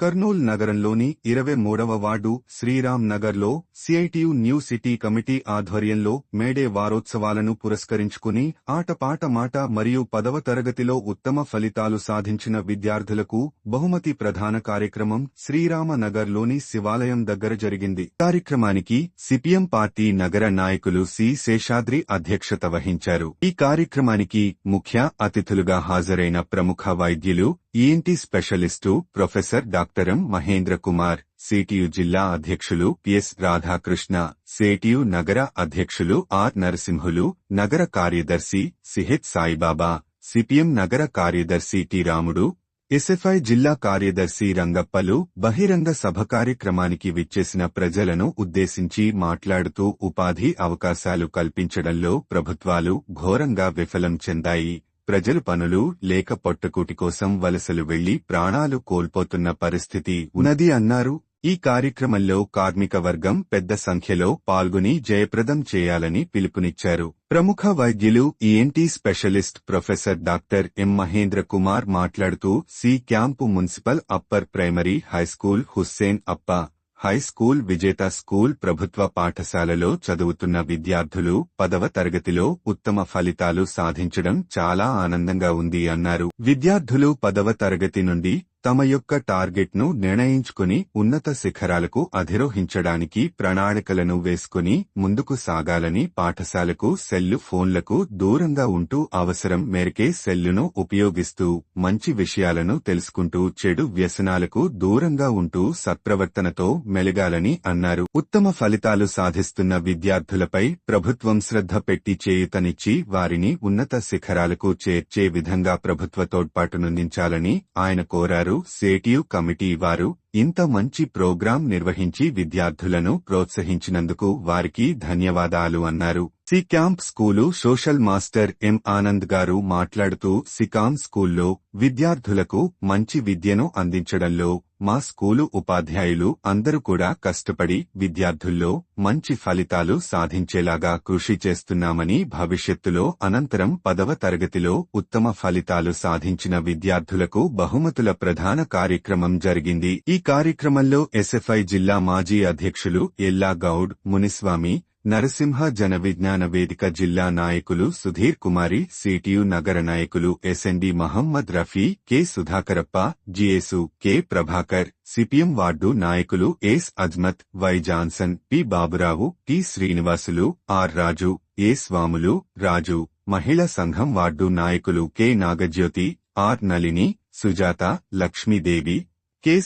కర్నూల్ నగరంలోని 23వ వార్డు శ్రీరామ్ నగర్లో CITU new city committee ఆధ్వర్యంలో మేడే వారోత్సవాలను పురస్కరించుకుని ఆటపాట మాట మరియు 10వ తరగతిలో ఉత్తమ ఫలితాలు సాధించిన విద్యార్థులకు బహుమతి ప్రదాన కార్యక్రమం శ్రీరామ నగర్లోని శివాలయం దగ్గర జరిగింది. కార్యక్రమానికి సిపిఎం పార్టీ నగర నాయకులు సి శేషాద్రి అధ్యక్షత వహించారు. ఈ కార్యక్రమానికి ముఖ్య అతిథులుగా హాజరైన ప్రముఖ వైద్యులు ENT specialist professor doctor M Mahendra Kumar, CITU జిల్లా అధ్యక్షులు పిఎస్ రాధాకృష్ణ, సిఐటియు నగర అధ్యక్షులు ఆర్ నరసింహులు, నగర కార్యదర్శి సిహెచ్ సాయిబాబా, సిపిఎం నగర కార్యదర్శి టి రాముడు, ఎస్ఎఫ్ఐ జిల్లా కార్యదర్శి రంగప్పలు బహిరంగ సభ కార్యక్రమానికి విచ్చేసిన ప్రజలను ఉద్దేశించి మాట్లాడుతూ ఉపాధి అవకాశాలు కల్పించడంలో ప్రభుత్వాలు ఘోరంగా విఫలం చెందాయి. ప్రజలు పనులు లేక పొట్టకూటి కోసం వలసలు వెళ్లి ప్రాణాలు కోల్పోతున్న పరిస్థితి ఉన్నది అన్నారు. ఈ కార్యక్రమంలో కార్మిక వర్గం పెద్ద సంఖ్యలో పాల్గొని జయప్రదం చేయాలని పిలుపునిచ్చారు. ప్రముఖ వైద్యులు ENT specialist professor doctor M Mahendra Kumar మాట్లాడుతూ C camp municipal upper primary high school Hussain Appa high school విజేత స్కూల్ ప్రభుత్వ పాఠశాలలో చదువుతున్న విద్యార్థులు 10వ తరగతిలో ఉత్తమ ఫలితాలు సాధించడం చాలా ఆనందంగా ఉంది అన్నారు. విద్యార్థులు 10వ తరగతి నుండి తమ యొక్క టార్గెట్ను నిర్ణయించుకుని ఉన్నత శిఖరాలకు అధిరోహించడానికి ప్రణాళికలను వేసుకుని ముందుకు సాగాలని, పాఠశాలకు సెల్లు ఫోన్లకు దూరంగా ఉంటూ అవసరం మేరకే సెల్లును ఉపయోగిస్తూ మంచి విషయాలను తెలుసుకుంటూ చెడు వ్యసనాలకు దూరంగా ఉంటూ సత్ప్రవర్తనతో మెలగాలని అన్నారు. ఉత్తమ ఫలితాలు సాధిస్తున్న విద్యార్థులపై ప్రభుత్వం శ్రద్ధ పెట్టి చేయూతనిచ్చి వారిని ఉన్నత శిఖరాలకు చేర్చే విధంగా ప్రభుత్వ తోడ్పాటునందించాలని ఆయన కోరారు. సిఐటియు కమిటీ వారు ఇంత మంచి ప్రోగ్రాం నిర్వహించి విద్యార్థులను ప్రోత్సహించినందుకు వారికి ధన్యవాదాలు అన్నారు. సి camp school social master M Anand గారు మాట్లాడుతూ సికాం స్కూల్లో విద్యార్థులకు మంచి విద్యను అందించడంలో మా స్కూలు ఉపాధ్యాయులు అందరూ కూడా కష్టపడి విద్యార్థుల్లో మంచి ఫలితాలు సాధించేలాగా కృషి చేస్తున్నామని, భవిష్యత్తులో అనంతరం 10వ తరగతిలో ఉత్తమ ఫలితాలు సాధించిన విద్యార్థులకు బహుమతుల ప్రదాన కార్యక్రమం జరిగింది. ఈ కార్యక్రమంలో ఎస్ఎఫ్ఐ జిల్లా మాజీ అధ్యక్షులు ఎల్లా గౌడ్, మునిస్వామి, నరసింహ, జన విజ్ఞాన వేదిక జిల్లా నాయకులు సుధీర్ కుమారి, సిటియు నగర నాయకులు ఎస్ఎన్డి మహమ్మద్ రఫీ, కె సుధాకరప్ప, జిఎసు, కె ప్రభాకర్, సిపిఎం వార్డు నాయకులు S Azmat, Y Johnson, P Baburao, T Srinivasulu, R Raju, A Swamulu, Raju, మహిళా సంఘం వార్డు నాయకులు కె నాగజ్యోతి, ఆర్ నళిని, సుజాత, లక్ష్మీదేవి,